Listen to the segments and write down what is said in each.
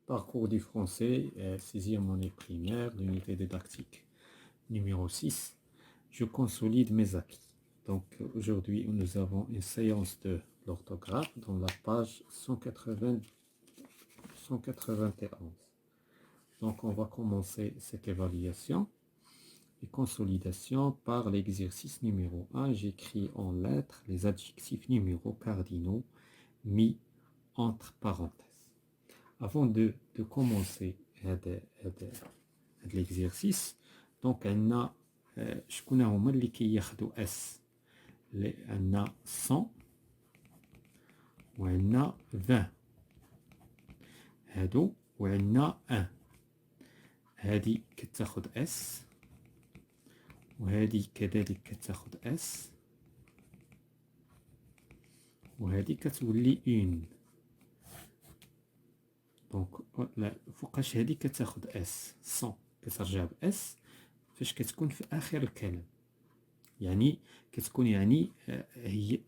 Parcours du français, 6e année primaire, l'unité didactique numéro 6. Je consolide mes acquis. Donc aujourd'hui, nous avons une séance de l'orthographe dans la page 191. Donc on va commencer cette évaluation et consolidation par l'exercice numéro 1. J'écris en lettres les adjectifs numéros cardinaux mis entre parenthèses. Avant de commencer l'exercice, donc on a شكون هما اللي كياخذوا اس عندنا 100 وعندنا 20 هادو وعندنا 1 هادي كتاخذ اس وهادي كذلك كتاخذ اس وهادي كتولي 1. دونك فوقاش هادي كتاخذ اس 100 كترجع باس فاش كتكون في اخر الكلام، يعني كتكون يعني هي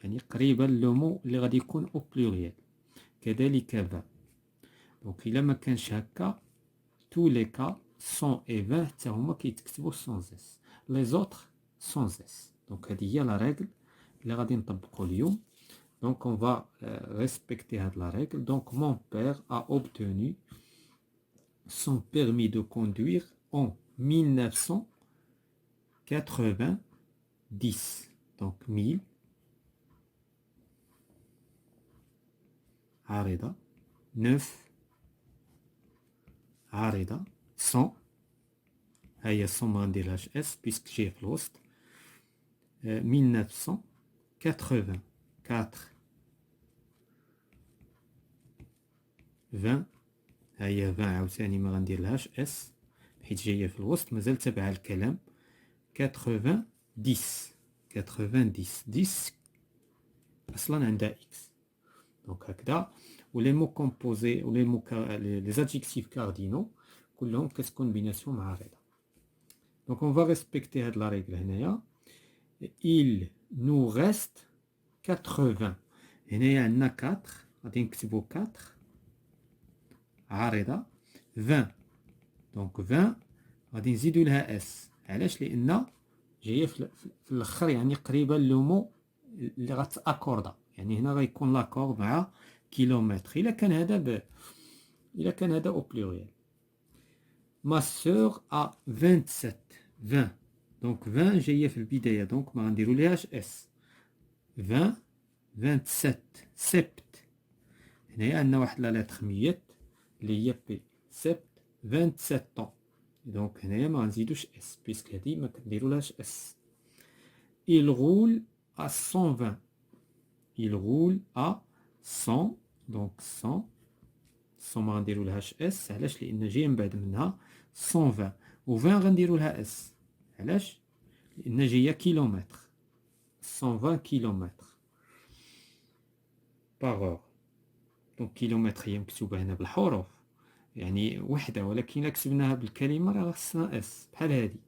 يعني قريبه لو مو اللي غادي يكون او بلوريال. كذلك 20. دونك الا ما كانش هكا تو لي كا 100 et 20 حتى هما كيتكتبوا سون اس، لي زوتر سون اس. دونك هذه هي لا ريغل اللي غادي نطبقوا اليوم. Donc on va respecter la règle. Donc mon père a obtenu son permis de conduire en 1990. Donc 1000 عارضة 9 عارضة 100 هيا 100 ما نديرهاش اس puisque جاي في الوسط 1984 20 هيا 20 عاوتاني ما غنديرلهاش اس حيت جايه في الوسط مازال تابعه الكلام 90 90 اصلا عندها اكس. دونك هكذا ولي مو كومبوزي ولي مو لي زادجيكتيف كاردينو كلهم كتكون بيناتهم عارضه. دونك اون فا ريسبكتي هاد لا ريغل هنايا. il nous reste 80. هنايا عندنا 4 غادي نكتبوا 4 عارضة 20. دونك 20 غادي نزيدو لها اس. علاش؟ لان جايه في الاخر يعني قريبه لو مو اللي غتاكوردا، يعني هنا غيكون لاكور مع كيلومتر الا كان هذا او بلوريال. ما سور ا 27 20. دونك 20 جايه في البدايه دونك ما غنديرو ليهاش اس. 20 27 سبت هنايا عندنا واحد لا لتر ميت اللي هي بي سبت 27 دونك هنايا ما غنزيدوش اس بيسك هادي ما كنديرولهاش اس. il roule à 120. il roule à 100 دونك 100 ما غنديرولهاش اس. علاش؟ لان جايه من بعد منها 120 و 20 غنديرولها اس. علاش؟ لان جايه كيلومتر 120 كيلومتر باغ. دونك كيلومتر هي مكتوبه هنا بالحروف يعني وحده، ولكن الا كتبناها بالكلمه راه خصنا اس بحال هادي،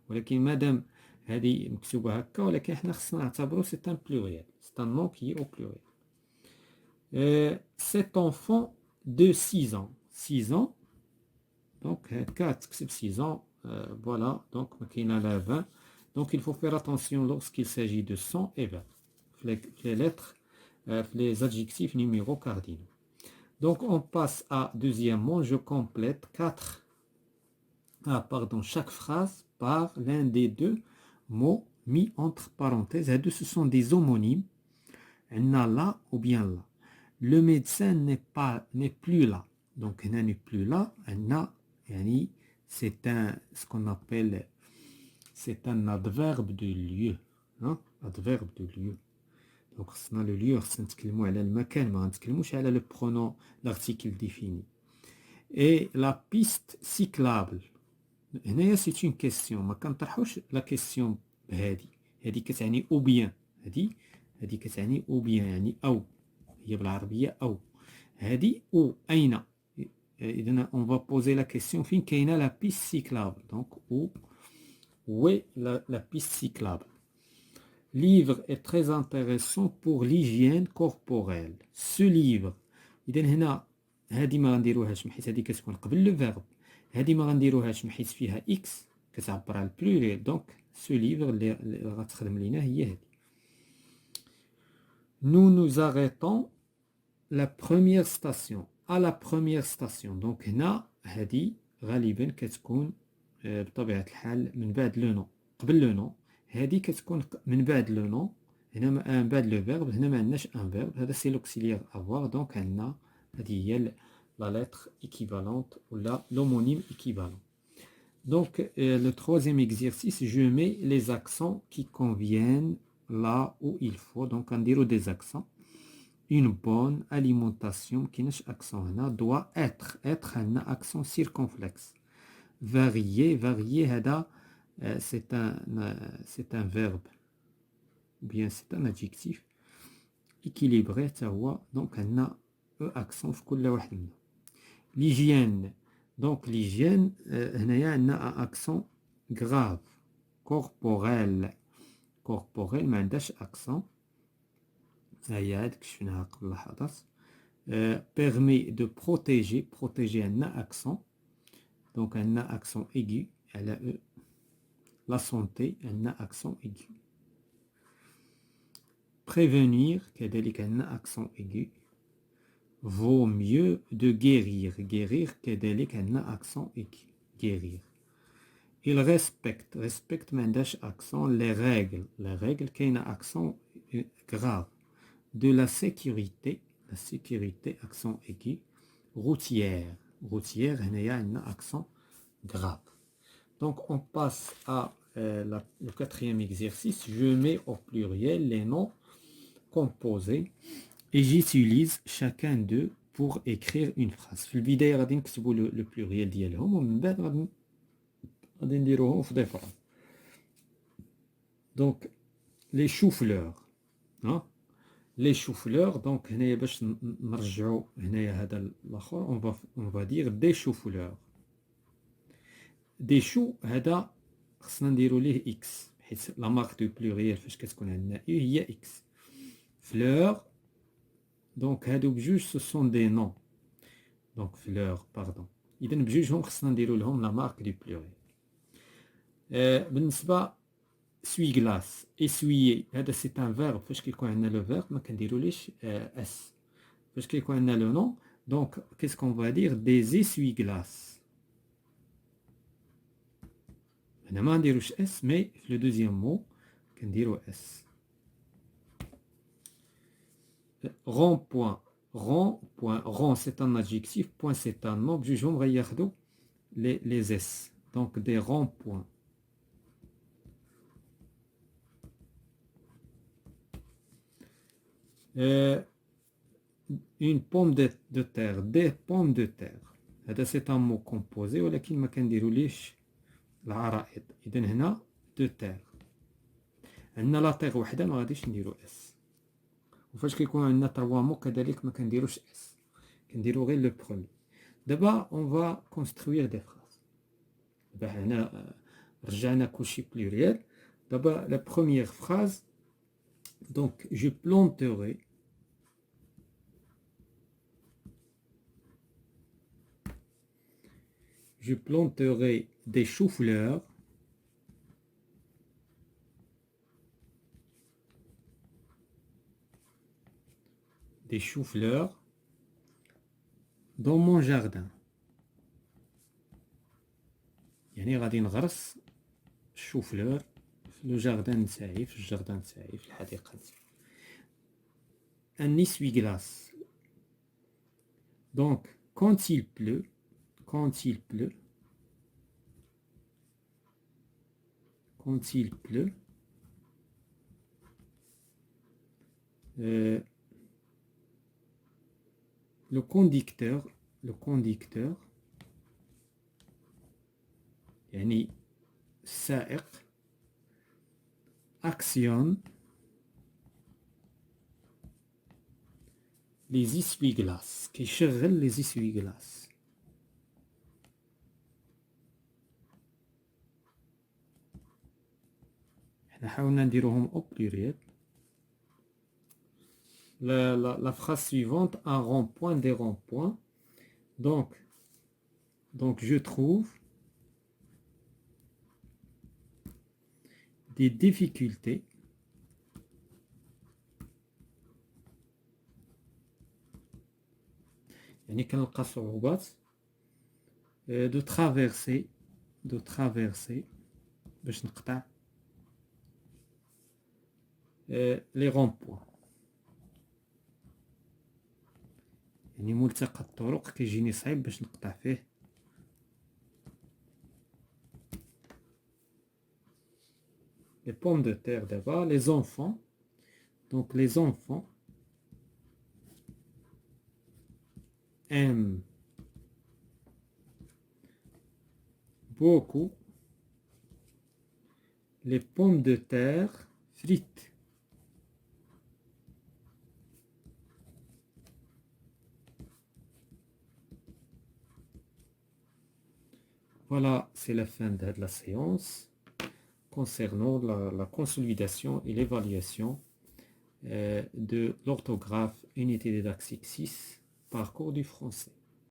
ولكن مادام هادي مكتوبه هكا ولكن حنا خصنا نعتبرو سي ان بلوريال، سي ان نون كي او بلوريال. cet enfant de 6 ans 6 ans donc هكا تكتب 6 ans. voilà donc ما كاينه لا 20. donc il faut faire attention lorsqu'il s'agit de 100 et 20 les lettres les adjectifs numéros cardinaux. Donc on passe à deuxièmement, je complète chaque phrase par l'un des deux mots mis entre parenthèses. Et deux, ce sont des homonymes. On a là ou bien là. Le médecin n'est plus là. Donc il n'est plus là. On a, c'est ce qu'on appelle, c'est un adverbe de lieu. Hein? Adverbe de lieu. Donc خصنا لو ليو خصنا نتكلموا على المكان ما غنتكلموش على لو برونون لارتيكل ديفيني. اي لا بيست سيكلابل هنايا سي اون كيسيون ما كنطرحوش لا كيسيون بهادي. هادي كتعني او بيان، هادي كتعني او بيان يعني او، هي بالعربيه او. هادي او اين؟ اذا اون فا بوزي لا كيسيون فين كاينه لا بيست سيكلابل. دونك او وي لا بيست سيكلابل. livre est très intéressant pour l'hygiène corporelle. Ce livre إذن هنا هادي ما غنديروهاش حيت هادي كتكون قبل لو فيرب، هادي ما غنديروهاش حيت فيها اكس كتعبر على البلوريال. دونك سو ليفر اللي غتخدم لينا هي هادي. Nous nous arrêtons la première station à la première station. دونك هنا هادي غالبا كتكون بطبيعة الحال من بعد لو نو قبل لو نو، هادي كتكون من بعد لو نو هنا من بعد لو فيرب. هنا ما عندناش ان فيرب، هذا سي لوكسيليير افوار. دونك عندنا هادي هي لا لتر équivalente ولا l'homonyme équivalent. Donc le troisième exercice, je mets les accents qui conviennent là où il faut. Donc on dirait des accents. Une bonne alimentation qui n'est accent هنا doit être un accent circonflexe. Varier هذا c'est un verbe ou bien c'est un adjectif. Équilibré حتى هو. دونك عندنا accent في كل واحد منهم. L'hygiène. Donc l'hygiène هنايا عندنا un accent grave. corporel ما عندهاش accent. هي هاديك شفناها قبل لحظات. permet de protéger عندنا accent. donc عندنا accent aigu على e. la santé عندنا accent aigu. prévenir كذلك عندنا accent aigu. vaut mieux de guérir كذلك عندنا accent aigu. guérir. il respecte ما عندهاش accent. les règles كاينه accent grave. de la sécurité accent aigu. routière هنايا عندنا accent grave. donc on passe à le quatrième exercice. je mets au pluriel les noms composés et j'utilise chacun d'eux pour écrire une phrase. في البداية غادي نكتبوا le pluriel ديالهم ومن بعد غادي نديروهم في des phrases. donc les choux-fleurs les choux-fleurs. donc هنايا باش نرجعوا هنايا هذا الاخر on va dire des choux-fleurs. des choux هذا خصنا نديروا ليه اكس حيت لا مارك دو بلوريال فاش كتكون عندنا اي هي اكس. fleur دونك هادو بجوج سو سون دي نون. دونك fleur باردون. اذا بجوجهم خصنا نديروا لهم لا مارك دو بلوريال. بالنسبه سوي غلاس اسويي هذا سي ان فيرب. فاش كيكون عندنا لو فيرب ما كنديروليش اس. فاش كيكون عندنا لو نون دونك كيس كون فا دير دي اسوي غلاس. هنا ما نديروش اس مي في لو دوزيام مو كنديرو اس. rond c'est un adjectif, point c'est un nom. بجوجهم غياخدو les s. donc des ronds-points. une pomme de terre. des pommes de terre هذا c'est un mot composé ولكن ما كنديروليش العرائض. اذا هنا دو تير عندنا لا تيغ وحده ما غاديش نديرو اس. وفاش كيكون عندنا تروا مو كذلك ما كنديروش اس كنديرو غير لو برومي. دابا اون فا كونستروير دي فراز. دابا هنا رجعنا كلشي بلوريال. دابا لا بروميير فراز دونك جو بلونتوغي des choux-fleurs dans mon jardin. يعني غادي نغرس الشوفلور في لو جاردان تاعي في الجاردان تاعي في الحديقه تاعي. un essuie-glace. donc quand il pleut le conducteur يعني السائق actionne les essuie-glaces. كيشغل les essuie-glaces. حنا حاولنا نديروهم au pluriel. la phrase suivante. un rond-point, des ronds-points. Donc je trouve des difficultés يعني كنلقى صعوبات de traverser باش نقطع les ronds-points يعني ملتقى الطرق كيجيني صعيب باش نقطع فيه les pommes de terre d'abord les enfants donc les enfants aiment beaucoup les pommes de terre frites. Voilà, c'est la fin de la séance concernant la consolidation et l'évaluation de l'orthographe unité didactique 6, parcours du français.